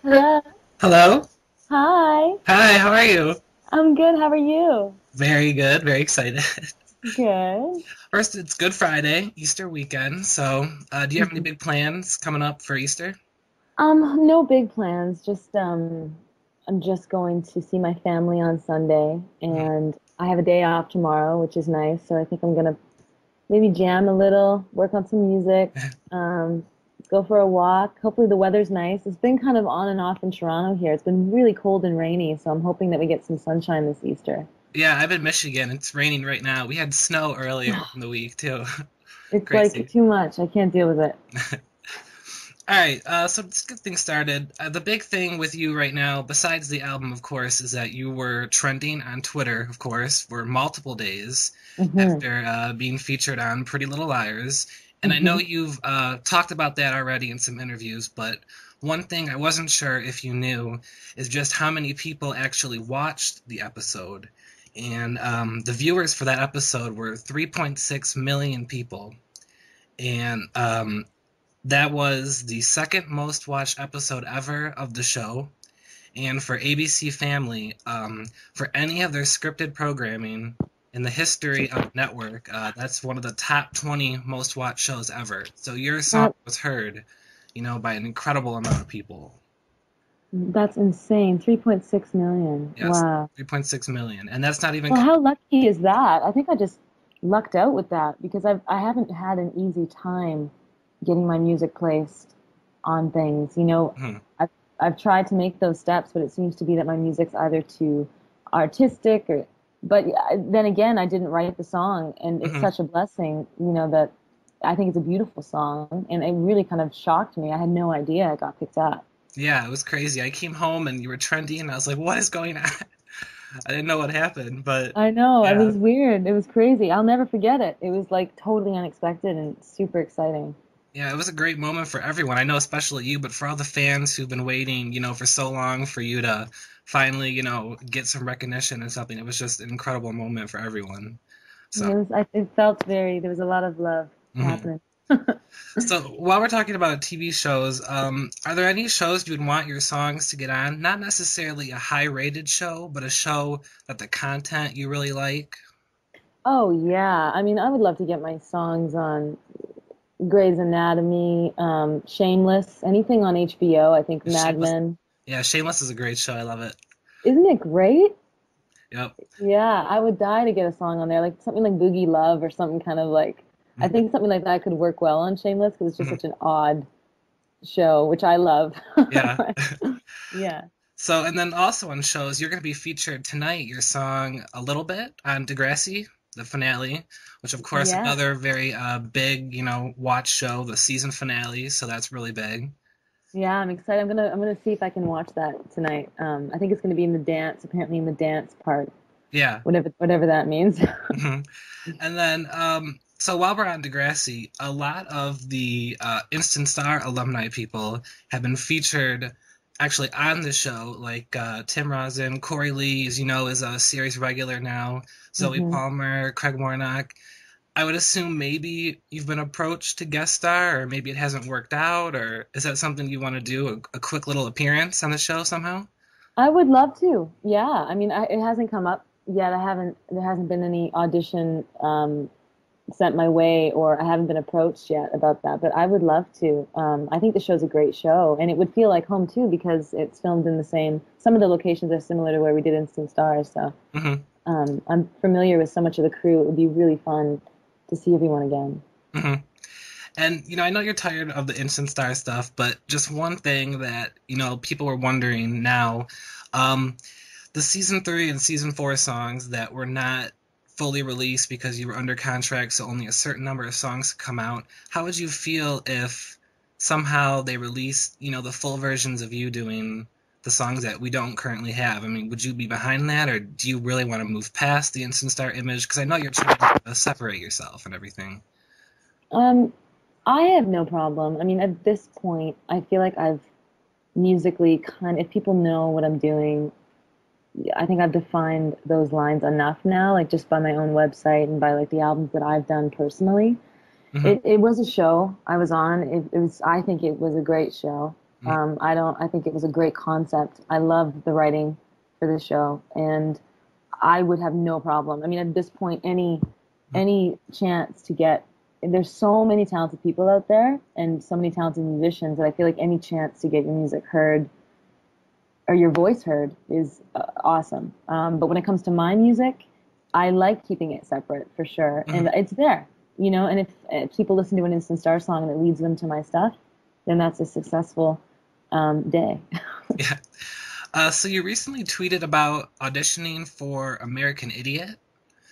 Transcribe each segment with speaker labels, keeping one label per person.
Speaker 1: Hello.
Speaker 2: Hello.
Speaker 1: Hi.
Speaker 2: Hi, how are you?
Speaker 1: I'm good. How are you?
Speaker 2: Very good, very excited.
Speaker 1: Good.
Speaker 2: First, it's Good Friday, Easter weekend. So, do you have any big plans coming up for Easter?
Speaker 1: No big plans. I'm just going to see my family on Sunday,
Speaker 2: Mhm.
Speaker 1: and I have a day off tomorrow, which is nice. So I think I'm gonna maybe jam a little, work on some music, um, go for a walk. Hopefully the weather's nice. It's been kind of on and off in Toronto here. It's been really cold and rainy, so I'm hoping that we get some sunshine this Easter.
Speaker 2: Yeah, I'm in Michigan. It's raining right now. We had snow earlier in the week too.
Speaker 1: It's like
Speaker 2: Crazy.
Speaker 1: too much. I can't deal with it.
Speaker 2: All right, so let's get things started. The big thing with you right now, besides the album, of course, is that you were trending on Twitter, of course, for multiple days
Speaker 1: Hmm.
Speaker 2: after being featured on Pretty Little Liars. And I know
Speaker 1: Hmm.
Speaker 2: you've talked about that already in some interviews, but one thing I wasn't sure if you knew is just how many people actually watched the episode. And the viewers for that episode were 3.6 million people. And that was the second most watched episode ever of the show. And for ABC Family, for any of their scripted programming in the history of the network, that's one of the top 20 most watched shows ever. So your song
Speaker 1: That
Speaker 2: was heard, by an incredible amount of people.
Speaker 1: That's insane. 3.6 million.
Speaker 2: Yes,
Speaker 1: Wow.
Speaker 2: 3.6 million. And that's not even
Speaker 1: Well, how lucky is that? I think I just lucked out with that because I haven't had an easy time getting my music placed on things.
Speaker 2: Mhm,
Speaker 1: I've tried to make those steps, but it seems to be that my music's either too artistic or but then again, I didn't write the song and it's
Speaker 2: mhm.
Speaker 1: such a blessing, that I think it's a beautiful song and it really kind of shocked me. I had no idea it got picked up.
Speaker 2: Yeah, it was crazy. I came home and you were trending, and I was like, what is going on? I didn't know what happened, but
Speaker 1: I know. It
Speaker 2: yeah.
Speaker 1: was weird. It was crazy. I'll never forget it. It was like totally unexpected and super exciting.
Speaker 2: Yeah, it was a great moment for everyone. I know especially you, but for all the fans who've been waiting, for so long for you to finally, get some recognition and something. It was just an incredible moment for everyone. So,
Speaker 1: It felt there was a lot of love
Speaker 2: mhm.
Speaker 1: happening.
Speaker 2: So while we're talking about TV shows, are there any shows you would want your songs to get on? Not necessarily a high-rated show, but a show that the content you really like.
Speaker 1: Oh yeah. I mean, I would love to get my songs on Grey's Anatomy, Shameless, anything on HBO. I think Mad
Speaker 2: Shameless,
Speaker 1: Men.
Speaker 2: yeah, Shameless is a great show. I love it.
Speaker 1: Isn't it great?
Speaker 2: Yep.
Speaker 1: Yeah, I would die to get a song on there, like something like Boogie Love or something kind of like. I think something like that could work well on Shameless because it's just such an odd show, which I love.
Speaker 2: Yeah.
Speaker 1: Yeah.
Speaker 2: So, and then also on shows, you're going to be featured tonight, your song A Little Bit on Degrassi, the finale, which of course
Speaker 1: Yeah.
Speaker 2: another very big, watch show, the season finale, so that's really big.
Speaker 1: Yeah, I'm excited. I'm gonna see if I can watch that tonight. I think it's gonna be in the dance, apparently in the dance part,
Speaker 2: Yeah.
Speaker 1: whatever that means.
Speaker 2: hmm And then, so while we're on Degrassi, a lot of the Instant Star alumni people have been featured actually on the show, like Tim Rosin, Corey Lee, as you know, is a series regular now, Zoe
Speaker 1: Hmm.
Speaker 2: Palmer, Craig Warnock. I would assume maybe you've been approached to guest star, or maybe it hasn't worked out, or is that something you want to do? A quick little appearance on the show somehow?
Speaker 1: I would love to. Yeah, I mean, it hasn't come up yet. I haven't. There hasn't been any audition sent my way, or I haven't been approached yet about that. But I would love to. I think the show's a great show, and it would feel like home too because it's filmed in the same. Some of the locations are similar to where we did Instant Stars, so.
Speaker 2: hmm
Speaker 1: I'm familiar with so much of the crew. It would be really fun to see everyone again.
Speaker 2: hmm And I know you're tired of the instant star stuff, but just one thing that people were wondering now, um, the season 3 and season 4 songs that were not fully released because you were under contract, so only a certain number of songs could come out. How would you feel if somehow they released the full versions of you doing the songs that we don't currently have? I mean, would you be behind that, or do you really want to move past the instant star image? Because I know you're trying to separate yourself and everything.
Speaker 1: Um, I have no problem. I mean, at this point, I feel like I've musically if people know what I'm doing, I think I've defined those lines enough now, like just by my own website and by like the albums that I've done personally.
Speaker 2: hmm
Speaker 1: It was a show I was on. I think it was a great show.
Speaker 2: Mm.
Speaker 1: I think it was a great concept. I love the writing for the show, and I would have no problem. I mean, at this point, any chance to get, there's so many talented people out there and so many talented musicians that I feel like any chance to get your music heard or your voice heard is awesome. But when it comes to my music, I like keeping it separate for sure,
Speaker 2: Mhm.
Speaker 1: and it's there, you know. And if people listen to an Instant Star song and it leads them to my stuff, then that's a successful day.
Speaker 2: Yeah. So you recently tweeted about auditioning for American Idiot.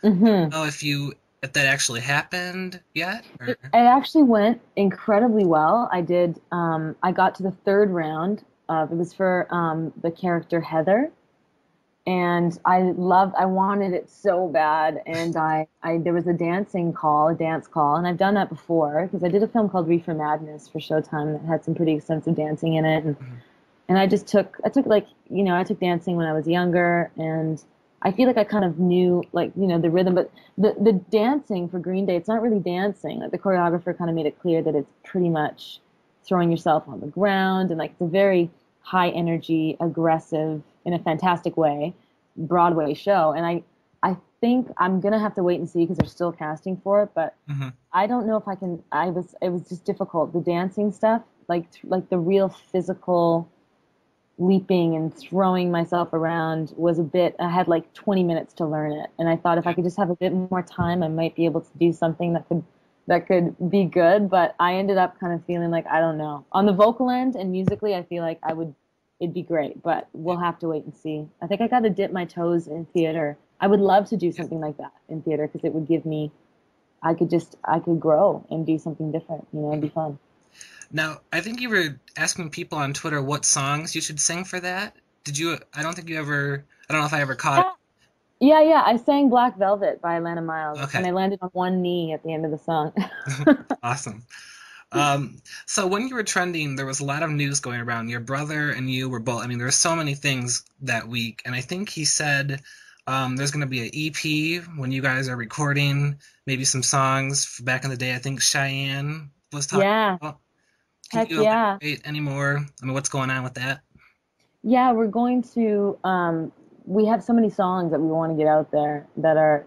Speaker 1: Hmm.
Speaker 2: Oh, if that actually happened yet, or
Speaker 1: It actually went incredibly well. I did. I got to the third round. It was for the character Heather, and I wanted it so bad. And there was a dance call, and I've done that before because I did a film called Reefer Madness for Showtime that had some pretty extensive dancing in it,
Speaker 2: Mhm.
Speaker 1: and I took like, you know, I took dancing when I was younger, and I feel like I kind of knew, like, you know, the rhythm, but the dancing for Green Day, it's not really dancing. Like the choreographer kind of made it clear that it's pretty much throwing yourself on the ground, and like it's a very high energy, aggressive, in a fantastic way, Broadway show. And I think I'm gonna have to wait and see because they're still casting for it, but
Speaker 2: Mhm.
Speaker 1: I don't know if I can. It was just difficult. The dancing stuff, like the real physical leaping and throwing myself around was a bit, I had like 20 minutes to learn it. And I thought if I
Speaker 2: Yeah.
Speaker 1: could just have a bit more time, I might be able to do something that could be good. But I ended up kind of feeling like, I don't know. On the vocal end and musically, I feel like it'd be great, but we'll have to wait and see. I think I got to dip my toes in theater. I would love to do
Speaker 2: Yeah.
Speaker 1: something like that in theater because it would give me, I could grow and do something different. You know, it'd be
Speaker 2: Mhm.
Speaker 1: fun.
Speaker 2: Now, I think you were asking people on Twitter what songs you should sing for that. Did you? I don't think you ever. I don't know if I ever caught it.
Speaker 1: Yeah, yeah, yeah. I sang Black Velvet by Atlanta Miles, and
Speaker 2: Okay.
Speaker 1: I landed on one knee at the end of the song.
Speaker 2: Awesome. So when you were trending, there was a lot of news going around. Your brother and you were both. I mean, there were so many things that week, and I think he said there's going to be an EP when you guys are recording, maybe some songs back in the day. I think Cheyenne was talking
Speaker 1: Yeah,
Speaker 2: about. Can
Speaker 1: heck
Speaker 2: you
Speaker 1: yeah.
Speaker 2: elaborate any more? I mean, what's going on with that?
Speaker 1: Yeah, we're going to, we have so many songs that we want to get out there that are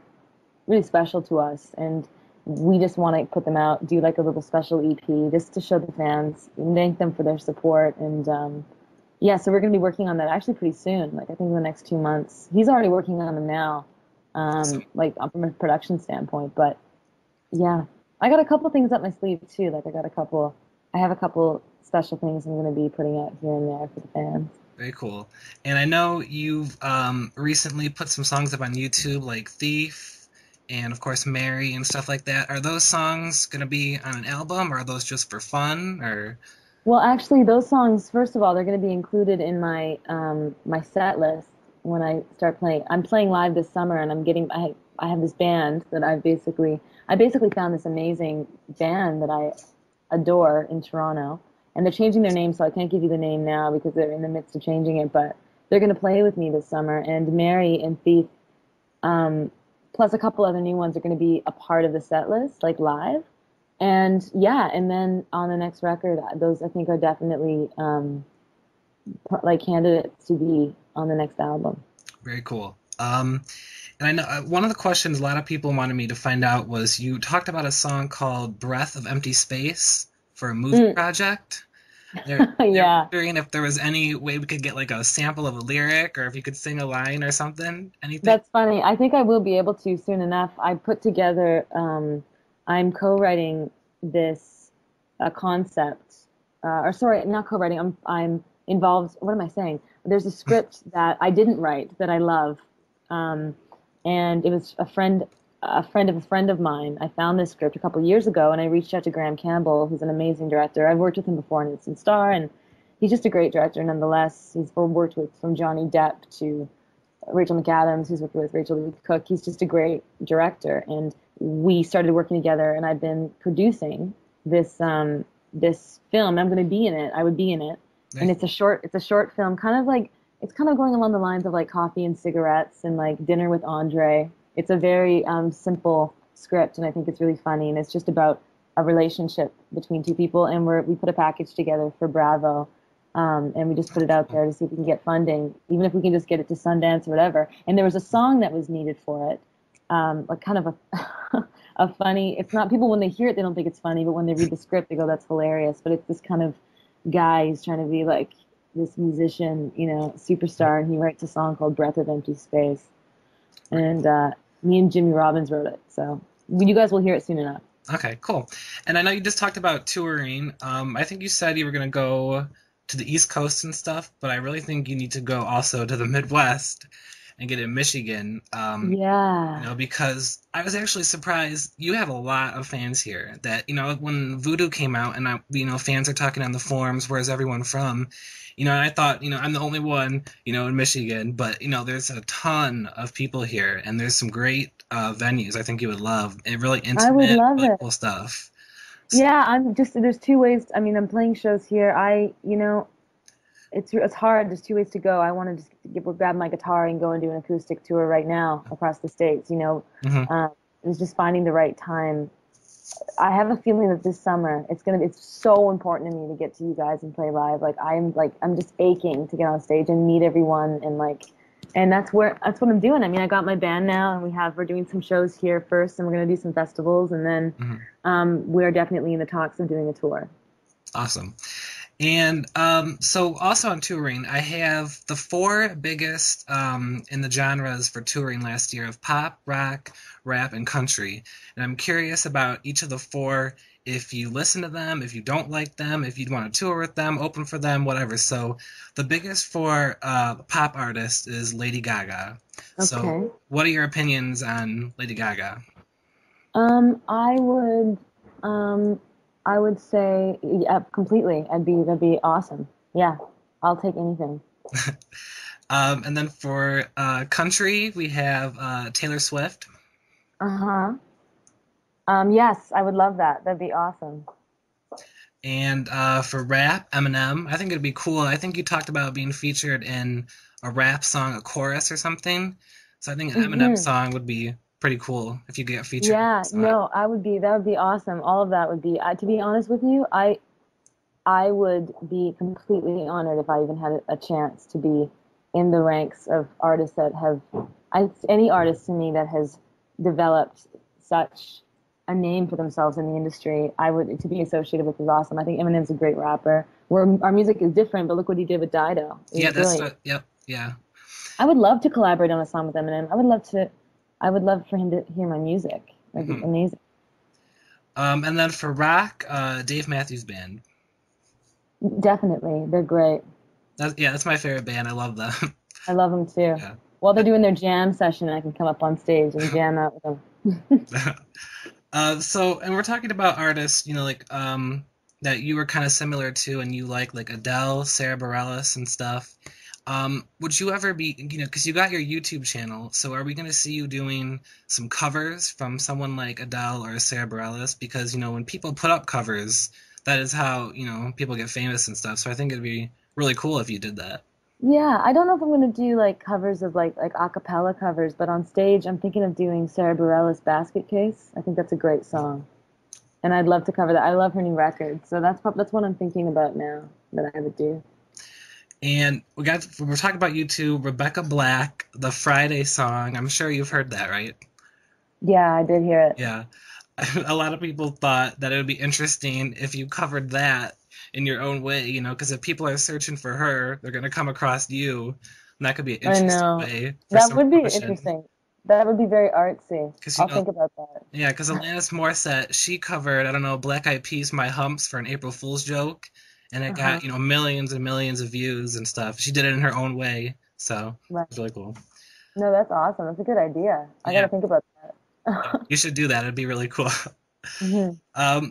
Speaker 1: really special to us. And we just want to put them out, do like a little special EP just to show the fans and thank them for their support. And yeah, so we're going to be working on that actually pretty soon. Like I think in the next 2 months. He's already working on them now,
Speaker 2: Awesome.
Speaker 1: like from a production standpoint. But yeah, I got a couple things up my sleeve too. I have a couple special things I'm going to be putting out here and there for the fans.
Speaker 2: Very cool. And I know you've recently put some songs up on YouTube, like Thief and, of course, Mary and stuff like that. Are those songs going to be on an album, or are those just for fun? Or
Speaker 1: Well, actually, those songs, first of all, they're going to be included in my set list when I start playing. I'm playing live this summer, and I have this band that I basically found this amazing band that I adore in Toronto, and they're changing their name, so I can't give you the name now because they're in the midst of changing it. But they're going to play with me this summer, and Mary and Thief, um, plus a couple other new ones, are going to be a part of the set list, like live. And yeah, and then on the next record, those I think are definitely like candidates to be on the next album.
Speaker 2: very cool. And I know one of the questions a lot of people wanted me to find out was you talked about a song called "Breath of Empty Space" for a movie
Speaker 1: Mm,
Speaker 2: project. They're
Speaker 1: yeah,
Speaker 2: wondering if there was any way we could get like a sample of a lyric, or if you could sing a line or something. Anything?
Speaker 1: that's funny. I think I will be able to soon enough. I put together. I'm co-writing this concept, or sorry, not co-writing. I'm involved. What am I saying? There's a script that I didn't write that I love, um, and it was a friend of mine. I found this script a couple years ago, and I reached out to Graham Campbell, who's an amazing director. I've worked with him before in Instant Star, and he's just a great director nonetheless. He's worked with from Johnny Depp to Rachel McAdams, who's worked with Rachel Lee Cook. He's just a great director, and we started working together. And I've been producing this film. I'm going to be in it. I would be in it,
Speaker 2: Very
Speaker 1: and
Speaker 2: cool.
Speaker 1: it's a short film, kind of like it's kind of going along the lines of like Coffee and Cigarettes and like Dinner with Andre. It's a very simple script, and I think it's really funny. And it's just about a relationship between two people, and we put a package together for Bravo, And we just put it out there to see if we can get funding, even if we can just get it to Sundance or whatever. And there was a song that was needed for it, like kind of a a funny. It's not people when they hear it they don't think it's funny, but when they read the script they go that's hilarious. But it's this kind of guy who's trying to be like this musician, superstar, and he writes a song called "Breath of Empty Space." And me and Jimmy Robbins wrote it, so you guys will hear it soon enough.
Speaker 2: Okay, cool. And I know you just talked about touring. I think you said you were going to go to the East Coast and stuff, but I really think you need to go also to the Midwest and get in Michigan.
Speaker 1: Yeah,
Speaker 2: Because I was actually surprised you have a lot of fans here. That, when Voodoo came out and fans are talking on the forums, where's everyone from? And I thought, I'm the only one, in Michigan, but there's a ton of people here, and there's some great venues I think you would love, and really
Speaker 1: I would
Speaker 2: intimate,
Speaker 1: love
Speaker 2: really
Speaker 1: it.
Speaker 2: cool stuff. So,
Speaker 1: Yeah, there's two ways. I mean, I'm playing shows here. It's hard. There's two ways to go. I want to just grab my guitar and go and do an acoustic tour right now across the states.
Speaker 2: mhm.
Speaker 1: It's just finding the right time. I have a feeling that this summer it's so important to me to get to you guys and play live. I'm just aching to get on stage and meet everyone and that's what I'm doing. I mean, I got my band now and we're doing some shows here first and we're gonna do some festivals and then
Speaker 2: Mhm.
Speaker 1: we're definitely in the talks of doing a tour.
Speaker 2: Awesome. And so also on touring, I have the four biggest in the genres for touring last year of pop, rock, rap, and country. And I'm curious about each of the four, if you listen to them, if you don't like them, if you'd want to tour with them, open for them, whatever. So the biggest for pop artists is Lady Gaga. So
Speaker 1: Okay.
Speaker 2: what are your opinions on Lady Gaga?
Speaker 1: I would, um, I would say, yeah, completely. That'd be awesome. Yeah, I'll take anything.
Speaker 2: And then for country, we have Taylor Swift.
Speaker 1: Uh-huh. Yes, I would love that. That'd be awesome.
Speaker 2: And for rap, Eminem, I think it'd be cool. I think you talked about being featured in a rap song, a chorus or something. So I think an Eminem
Speaker 1: Hmm.
Speaker 2: song would be pretty cool if you get featured in
Speaker 1: Yeah,
Speaker 2: that
Speaker 1: no, that would be awesome. All of that would be, to be honest with you, I would be completely honored if I even had a chance to be in the ranks of artists that any artist to me that has developed such a name for themselves in the industry, to be associated with is awesome. I think Eminem's a great rapper. Our music is different, but look what he did with Dido. It was
Speaker 2: Yeah, that's
Speaker 1: brilliant.
Speaker 2: what. Yep, yeah.
Speaker 1: I would love to collaborate on a song with Eminem. I would love for him to hear my music. That'd be
Speaker 2: hmm
Speaker 1: amazing.
Speaker 2: And then for rock, Dave Matthews Band.
Speaker 1: Definitely. They're great.
Speaker 2: That's my favorite band. I love them.
Speaker 1: I love them too.
Speaker 2: Yeah.
Speaker 1: While they're doing their jam session, I can come up on stage and jam out with them.
Speaker 2: And we're talking about artists, that you were kind of similar to, and you like Adele, Sarah Bareilles, and stuff. Would you ever be, because you got your YouTube channel, so are we going to see you doing some covers from someone like Adele or Sarah Bareilles? Because, when people put up covers, that is how, people get famous and stuff. So I think it'd be really cool if you did that.
Speaker 1: Yeah, I don't know if I'm gonna do like covers of like a cappella covers, but on stage I'm thinking of doing Sarah Bareilles' Basket Case. I think that's a great song. And I'd love to cover that. I love her new record. So that's what I'm thinking about now that I would do.
Speaker 2: And we're talking about you too, Rebecca Black, the Friday song. I'm sure you've heard that, right?
Speaker 1: Yeah, I did hear it.
Speaker 2: Yeah. A lot of people thought that it would be interesting if you covered that in your own way, because if people are searching for her, they're going to come across you, and that could be an
Speaker 1: I
Speaker 2: interesting
Speaker 1: know.
Speaker 2: way for
Speaker 1: That
Speaker 2: some
Speaker 1: would be
Speaker 2: promotion.
Speaker 1: interesting. That would be very artsy.
Speaker 2: Because
Speaker 1: I'll think about that.
Speaker 2: yeah, because Alanis Morissette, she covered, I don't know, Black Eyed Peas, My Humps for an April Fool's joke, and it
Speaker 1: Uh-huh.
Speaker 2: got millions and millions of views and stuff. She did it in her own way, so
Speaker 1: Right.
Speaker 2: it's really cool.
Speaker 1: No, that's awesome. That's a good idea. I
Speaker 2: Yeah,
Speaker 1: gotta think about
Speaker 2: yeah,
Speaker 1: that.
Speaker 2: you should do that. It'd be really cool.
Speaker 1: Mhm.
Speaker 2: Um,